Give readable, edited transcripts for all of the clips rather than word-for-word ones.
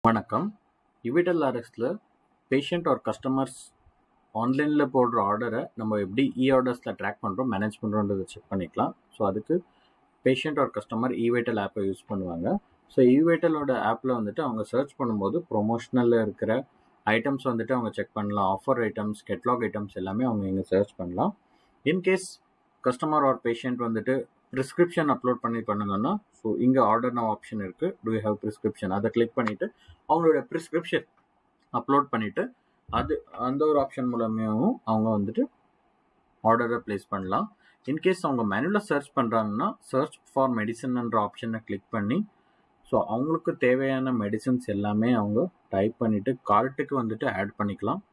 வணக்கம். இவிட்டல் ஆர்எக்ஸில் patient R customers ஆன்லைனில் போடுற ஆர்டரை நம்ம எப்படி ஆர்டர்ஸில் ட்ராக் பண்ணுறோம், மேனேஜ் பண்ணுறோன்றதை செக் பண்ணிக்கலாம். ஸோ அதுக்கு பேஷண்ட் ஆர் கஸ்டமர் இவிட்டல் ஆப்பை யூஸ் பண்ணுவாங்க. ஸோ இவிட்டலோட ஆப்பில் வந்துட்டு அவங்க சர்ச் பண்ணும்போது ப்ரொமோஷனலில் இருக்கிற ஐட்டம்ஸ் வந்துட்டு அவங்க செக் பண்ணலாம். ஆஃபர் ஐட்டம்ஸ், கெட்லாக் ஐட்டம்ஸ் எல்லாமே அவங்க இங்கே சர்ச் பண்ணலாம். இன்கேஸ் கஸ்டமர் ஆர் பேஷண்ட் வந்துட்டு ப்ரிஸ்கிரிப்ஷன் அப்லோட் பண்ணணும்னா, ஸோ இங்கே ஆர்டர் நவ் ஆப்ஷன் இருக்குது. டு யூ ஹேவ் ப்ரிஸ்கிரிப்ஷன், அதை கிளிக் பண்ணிவிட்டு அவங்களோட ப்ரிஸ்கிரிப்ஷன் அப்லோட் பண்ணிவிட்டு அது அந்த ஒரு ஆப்ஷன் மூலமாகவும் அவங்க வந்துட்டு ஆர்டரை ப்ளேஸ் பண்ணலாம். இன்கேஸ் அவங்க மேனுவலாக சர்ச் பண்ணுறாங்கன்னா, சர்ச் ஃபார் மெடிசன்ன்ற ஆப்ஷனை கிளிக் பண்ணி ஸோ அவங்களுக்கு தேவையான மெடிசன்ஸ் எல்லாமே அவங்க டைப் பண்ணிவிட்டு கார்ட்டுக்கு வந்துட்டு ஆட் பண்ணிக்கலாம்.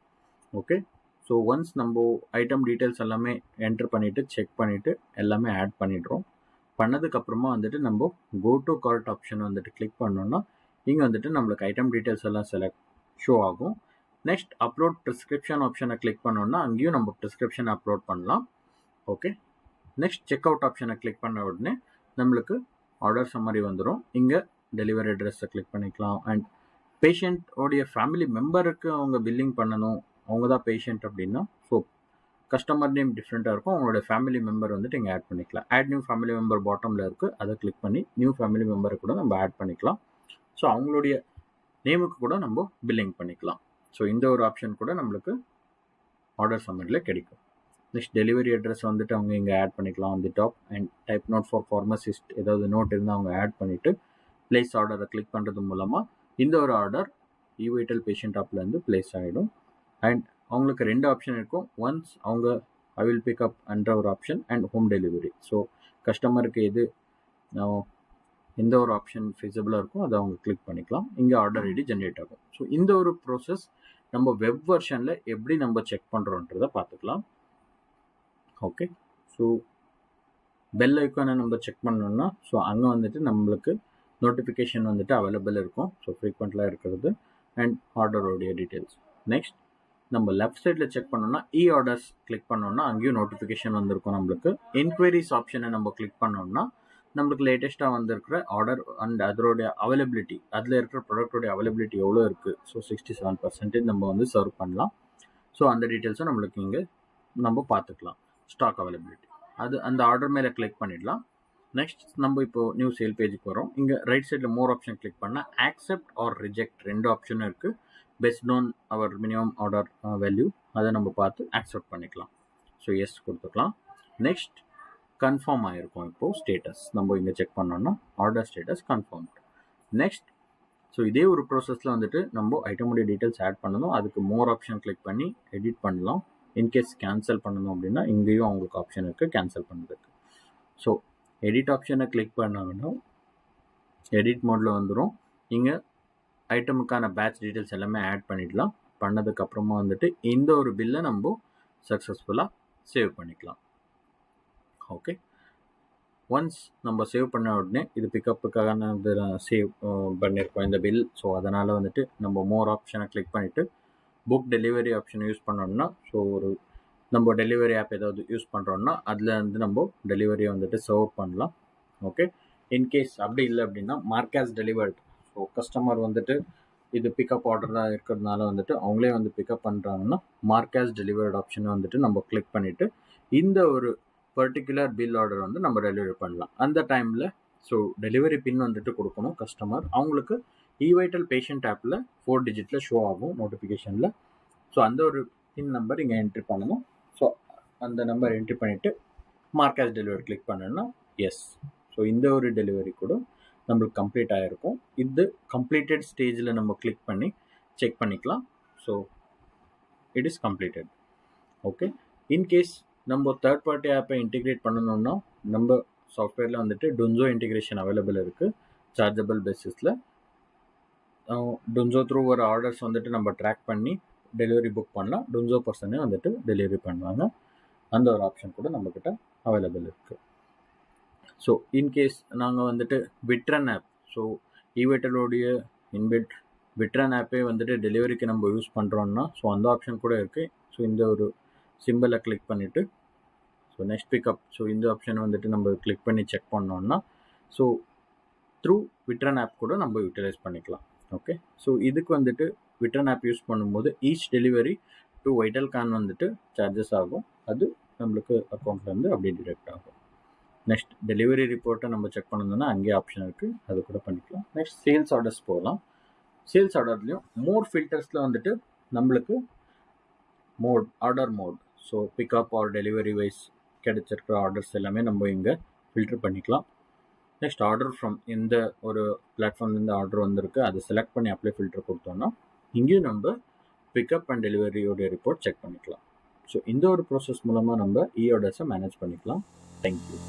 ஓகே, ஸோ ஒன்ஸ் நம்ம ஐட்டம் டீட்டெயில்ஸ் எல்லாமே என்ட்ரு பண்ணிவிட்டு செக் பண்ணிவிட்டு எல்லாமே ஆட் பண்ணிடுறோம். பண்ணதுக்கப்புறமா வந்துட்டு நம்ம கோ டு கார்ட் ஆப்ஷன் வந்துட்டு கிளிக் பண்ணோன்னா இங்கே வந்துட்டு நம்மளுக்கு ஐட்டம் டீட்டெயில்ஸ் எல்லாம் ஷோ ஆகும். நெக்ஸ்ட் அப்லோட் ப்ரிஸ்கிரிப்ஷன் ஆப்ஷனை கிளிக் பண்ணோன்னா அங்கேயும் நம்ம ப்ரிஸ்கிரிப்ஷன் அப்லோட் பண்ணலாம். ஓகே, நெக்ஸ்ட் செக் அவுட் ஆப்ஷனை கிளிக் பண்ண உடனே நம்மளுக்கு ஆர்டர் சம்மரி வந்துடும். இங்கே டெலிவரி அட்ரஸை கிளிக் பண்ணிக்கலாம். அண்ட் பேஷண்ட்டோடைய ஃபேமிலி மெம்பருக்கு அவங்க பில்லிங் பண்ணணும், அவங்க தான் பேஷண்ட் அப்படின்னா, ஸோ கஸ்டமர் நேம் டிஃப்ரெண்ட்டாக இருக்கும். அவங்களோட ஃபேமிலி மெம்பர் வந்துட்டு இங்கே ஆட் பண்ணிக்கலாம். ஆட் நியூ ஃபேமிலி மெம்பர் பாட்டமில் இருக்குது, அதை கிளிக் பண்ணி நியூ ஃபேமிலி மெம்பரை கூட நம்ம ஆட் பண்ணிக்கலாம். ஸோ அவங்களுடைய நேமுக்கு கூட நம்ம பில்லிங் பண்ணிக்கலாம். ஸோ இந்த ஒரு ஆப்ஷன் கூட நம்மளுக்கு ஆர்டர் சம்மரியில் கிடைக்கும். நெக்ஸ்ட் டெலிவரி அட்ரஸ் வந்துட்டு அவங்க இங்கே ஆட் பண்ணிக்கலாம் on the top. And type note for pharmacist, ஏதாவது நோட் இருந்தால் அவங்க ஆட் பண்ணிவிட்டு பிளேஸ் ஆர்டரை கிளிக் பண்ணுறது மூலமாக இந்த ஒரு ஆர்டர் இவிட்டல் பேஷண்ட் ஆப்லேருந்து பிளேஸ் ஆகிடும். அண்ட் அவங்களுக்கு ரெண்டு ஆப்ஷன் இருக்கும். ஒன்ஸ் அவங்க ஐ வில் பிக்அப் என்ற ஒரு option and home delivery. So கஸ்டமருக்கு எந்த ஒரு ஆப்ஷன் ஃபீஸபிளாக இருக்கும் அதை அவங்க கிளிக் பண்ணிக்கலாம். இங்கே ஆர்டர் ஐடி ஜென்ரேட் ஆகும். ஸோ இந்த ஒரு ப்ரோசஸ் நம்ம வெப் வெர்ஷனில் எப்படி நம்ம செக் பண்ணுறோன்றதை பார்த்துக்கலாம். ஓகே, ஸோ பெல் ஐக்கானை நம்ம செக் பண்ணோம்னா ஸோ அங்கே வந்துட்டு நம்மளுக்கு நோட்டிஃபிகேஷன் வந்துட்டு அவைலபிள் இருக்கும். ஸோ ஃப்ரீக்வெண்ட்லாக இருக்கிறது அண்ட் ஆர்டரோடைய டீட்டெயில்ஸ். நெக்ஸ்ட் நம்ம லெஃப்ட் சைடில் செக் பண்ணோம்னா ஆர்டர்ஸ் கிளிக் பண்ணோம்னா அங்கேயும் நோட்டிஃபிகேஷன் வந்திருக்கும். நம்மளுக்கு என்கொயரிஸ் ஆப்ஷனை நம்ம கிளிக் பண்ணோம்னா நம்மளுக்கு லேட்டஸ்ட்டாக வந்திருக்கிற ஆர்டர் அண்ட் அதோடைய அவைலபிலிட்டி, அதில் இருக்கிற ப்ராடக்டோடைய அவைலபிலிட்டி எவ்வளோ இருக்குது, ஸோ 67% நம்ம வந்து சர்வ் பண்ணலாம். ஸோ அந்த டீட்டெயில்ஸும் நம்மளுக்கு இங்கே நம்ம பார்த்துக்கலாம். ஸ்டாக் அவைலபிலிட்டி, அது அந்த ஆர்டர் மேலே கிளிக் பண்ணிடலாம். நெக்ஸ்ட் நம்ம இப்போ நியூ சேல் பேஜுக்கு வரோம். இங்கே ரைட் சைடில் மோர் ஆப்ஷன் கிளிக் பண்ணால் ஆக்செப்ட் ஆர் ரிஜெக்ட் ரெண்டு ஆப்ஷனும் இருக்குது. Based on our minimum order value, அதை நம்ம பார்த்து ஆக்செப்ட் பண்ணிக்கலாம். ஸோ எஸ் கொடுத்துக்கலாம். நெக்ஸ்ட் கன்ஃபார்ம் ஆகிருக்கும். இப்போது ஸ்டேட்டஸ் நம்ம இங்கே செக் பண்ணோம்னா order status confirm. Next so இதே ஒரு ப்ராசஸில் வந்துட்டு நம்ம ஐட்டமுடைய டீட்டெயில்ஸ் ஆட் பண்ணணும். அதுக்கு மோர் ஆப்ஷன் கிளிக் பண்ணி எடிட் பண்ணலாம். இன்கேஸ் கேன்சல் பண்ணணும் அப்படின்னா இங்கேயும் அவங்களுக்கு ஆப்ஷன் இருக்குது கேன்சல் பண்ணுறதுக்கு. ஸோ எடிட் ஆப்ஷனை கிளிக் பண்ணோம்னா எடிட் மோடில் வந்துடும். இங்கே ஐட்டமுக்கான பேட்ச் டீட்டெயில்ஸ் எல்லாமே ஆட் பண்ணிடலாம். பண்ணதுக்கப்புறமா வந்துட்டு இந்த ஒரு பில்லை நம்ம சக்ஸஸ்ஃபுல்லாக சேவ் பண்ணிக்கலாம். ஓகே, ஒன்ஸ் நம்ம சேவ் பண்ண உடனே இது பிக்கப்புக்காக சேவ் பண்ணியிருக்கோம் இந்த பில். ஸோ அதனால் வந்துட்டு நம்ம மோர் ஆப்ஷனை கிளிக் பண்ணிவிட்டு புக் டெலிவரி ஆப்ஷனை யூஸ் பண்ணோம்னா ஸோ ஒரு நம்ம டெலிவரி ஆப் ஏதாவது யூஸ் பண்ணுறோன்னா அதில் வந்து நம்ம டெலிவரியை வந்துட்டு சர்வ் பண்ணலாம். ஓகே, இன்கேஸ் அப்படி இல்லை அப்படின்னா மார்க் டெலிவர்ட், ஸோ கஸ்டமர் வந்துட்டு இது பிக்கப் ஆர்டராக இருக்கிறதுனால வந்துட்டு அவங்களே வந்து பிக்கப் பண்ணுறாங்கன்னா மார்க் டெலிவர்ட் ஆப்ஷனை வந்துட்டு நம்ம கிளிக் பண்ணிவிட்டு இந்த ஒரு பர்டிகுலர் பில் ஆர்டர் வந்து நம்ம டெலிவரி பண்ணலாம். அந்த டைமில் ஸோ டெலிவரி பின் வந்துட்டு கொடுக்கணும் கஸ்டமர். அவங்களுக்கு இவிட்டல் பேஷண்ட் ஆப்பில் 4 டிஜிட்டில் ஷோ ஆகும் நோட்டிஃபிகேஷனில். ஸோ அந்த ஒரு பின் நம்பர் இங்கே என்ட்ரி பண்ணணும். ஸோ அந்த நம்பர் என்ட்ரி பண்ணிவிட்டு மார்க் டெலிவரி கிளிக் பண்ணணும்னா எஸ். ஸோ இந்த ஒரு டெலிவரி கூட நம்மளுக்கு கம்ப்ளீட் ஆகிருக்கும். இது கம்ப்ளீட்டட் ஸ்டேஜில் நம்ம கிளிக் பண்ணி செக் பண்ணிக்கலாம். So it is completed. Okay, in case நம்ம தேர்ட் பார்ட்டி ஆப்பை இன்டிகிரேட் பண்ணணும்னா நம்ம சாஃப்ட்வேரில் வந்துட்டு டொன்சோ இன்டிகிரேஷன் அவைலபிள் இருக்குது. சார்ஜபிள் பேசிஸில் டொன்சோ த்ரூ ஒரு ஆர்டர்ஸ் வந்துட்டு நம்ம ட்ராக் பண்ணி டெலிவரி புக் பண்ணலாம். டொன்சோ பர்சனே வந்துட்டு டெலிவரி பண்ணுவாங்க. அந்த ஒரு ஆப்ஷன் கூட நம்மக்கிட்ட அவைலபிள் இருக்குது. ஸோ இன்கேஸ் நாங்கள் வந்துட்டு விட்ரன் ஆப், ஸோ இவிட்டலோடைய இன்பில்ட் விட்ரன் ஆப்பே வந்துட்டு டெலிவரிக்கு நம்ம யூஸ் பண்ணுறோன்னா ஸோ அந்த ஆப்ஷன் கூட இருக்குது. ஸோ இந்த ஒரு சிம்பிளை கிளிக் பண்ணிவிட்டு ஸோ நெக்ஸ்ட் பிக்கப், ஸோ இந்த ஆப்ஷனை வந்துட்டு நம்ம கிளிக் பண்ணி செக் பண்ணோன்னா ஸோ த்ரூ விட்ரன் ஆப் கூட நம்ம யூட்டிலைஸ் பண்ணிக்கலாம். ஓகே, ஸோ இதுக்கு வந்துட்டு விட்டன் ஆப் யூஸ் பண்ணும்போது ஈச் டெலிவரி டு வைட்டல் கான் வந்துட்டு சார்ஜஸ் ஆகும். அது நம்மளுக்கு அக்கௌண்ட்லேருந்து அப்படியே டிடெக்ட் ஆகும். நெக்ஸ்ட் டெலிவரி ரிப்போர்ட்டை நம்ம செக் பண்ணணும்னா அங்கேயே ஆப்ஷன் இருக்குது, அது கூட பண்ணிக்கலாம். நெக்ஸ்ட் சேல்ஸ் ஆர்டர்ஸ் போகலாம். சேல்ஸ் ஆர்டர்லையும் மோர் ஃபில்டர்ஸில் வந்துட்டு நம்மளுக்கு order mode, so pickup or delivery wise கிடைச்சிருக்கிற ஆர்டர்ஸ் எல்லாமே நம்ம இங்கே ஃபில்டர் பண்ணிக்கலாம். நெக்ஸ்ட் ஆர்டர் ஃப்ரம் எந்த ஒரு பிளாட்ஃபார்ம்லேருந்து ஆர்டர் வந்திருக்கு அதை செலக்ட் பண்ணி அப்ளை ஃபில்டர் கொடுத்தோம்னா இங்கேயும் நம்ம பிக்கப் அண்ட் டெலிவரியோட ரிப்போர்ட் செக் பண்ணிக்கலாம். ஸோ இந்த ஒரு ப்ராசஸ் மூலமாக நம்ம ஆர்டர்ஸை மேனேஜ் பண்ணிக்கலாம். தேங்க்யூ.